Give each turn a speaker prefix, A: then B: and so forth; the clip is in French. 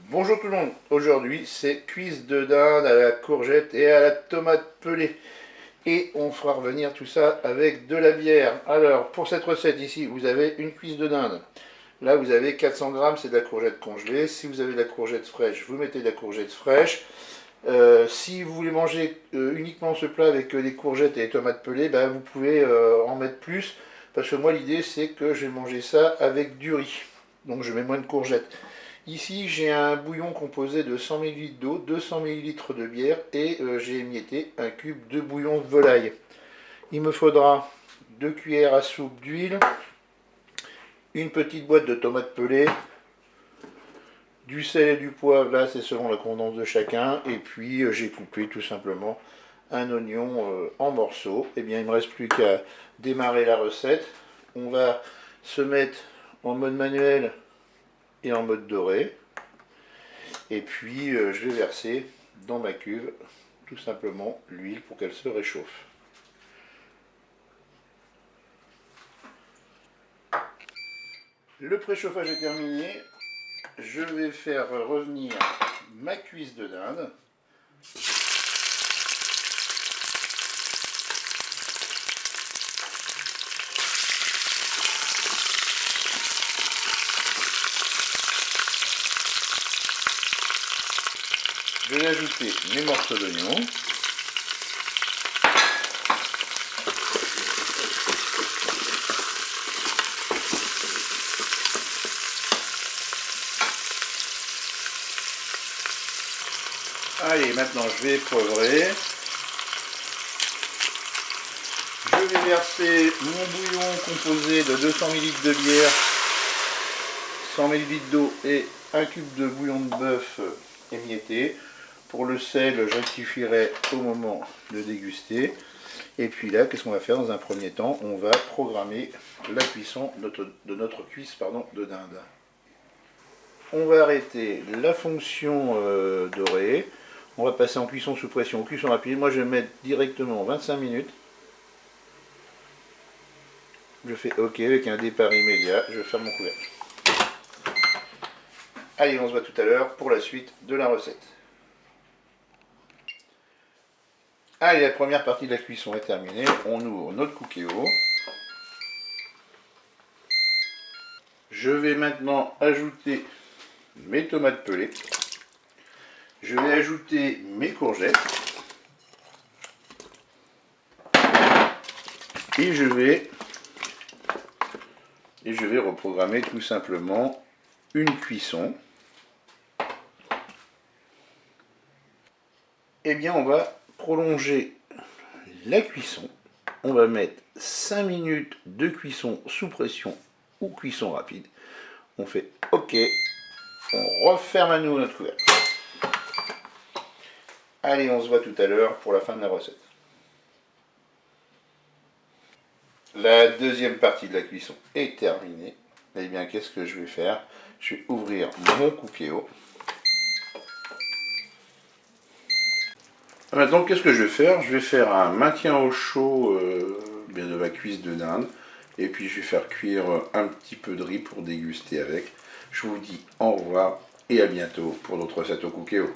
A: Bonjour tout le monde, aujourd'hui c'est cuisse de dinde à la courgette et à la tomate pelée. Et on fera revenir tout ça avec de la bière. Alors pour cette recette ici, vous avez une cuisse de dinde. Là vous avez 400 grammes, c'est de la courgette congelée. Si vous avez de la courgette fraîche, vous mettez de la courgette fraîche. Si vous voulez manger uniquement ce plat avec des courgettes et des tomates pelées, ben, vous pouvez en mettre plus. Parce que moi l'idée c'est que je vais manger ça avec du riz. Donc je mets moins de courgettes. Ici, j'ai un bouillon composé de 100 ml d'eau, 200 ml de bière et j'ai émietté un cube de bouillon de volaille. Il me faudra 2 cuillères à soupe d'huile, une petite boîte de tomates pelées, du sel et du poivre, là c'est selon la convenance de chacun, et puis j'ai coupé tout simplement un oignon en morceaux. Et bien il ne me reste plus qu'à démarrer la recette. On va se mettre en mode manuel et en mode doré. Et puis je vais verser dans ma cuve tout simplement l'huile pour qu'elle se réchauffe. Le préchauffage est terminé. Je vais faire revenir ma cuisse de dinde. Je vais ajouter mes morceaux d'oignon. Allez, maintenant je vais poivrer. Je vais verser mon bouillon composé de 200 ml de bière, 100 ml d'eau et un cube de bouillon de bœuf émietté. Pour le sel, je rectifierai au moment de déguster. Et puis là, qu'est-ce qu'on va faire dans un premier temps? On va programmer la cuisson de notre cuisse de dinde. On va arrêter la fonction dorée. On va passer en cuisson sous pression, cuisson rapide. Moi, je vais mettre directement 25 minutes. Je fais OK avec un départ immédiat. Je ferme mon couvercle. Allez, on se voit tout à l'heure pour la suite de la recette. Allez, la première partie de la cuisson est terminée. On ouvre notre cookéo. Je vais maintenant ajouter mes tomates pelées. Je vais ajouter mes courgettes. Et je vais reprogrammer tout simplement une cuisson. Eh bien, on va prolonger la cuisson. On va mettre 5 minutes de cuisson sous pression ou cuisson rapide. On fait OK. On referme à nouveau notre couvercle. Allez, on se voit tout à l'heure pour la fin de la recette. La deuxième partie de la cuisson est terminée. Eh bien, qu'est-ce que je vais faire? Je vais ouvrir mon cookéo. Maintenant, qu'est-ce que je vais faire? Je vais faire un maintien au chaud de ma cuisse de dinde. Et puis, je vais faire cuire un petit peu de riz pour déguster avec. Je vous dis au revoir et à bientôt pour d'autres recettes au cookéo.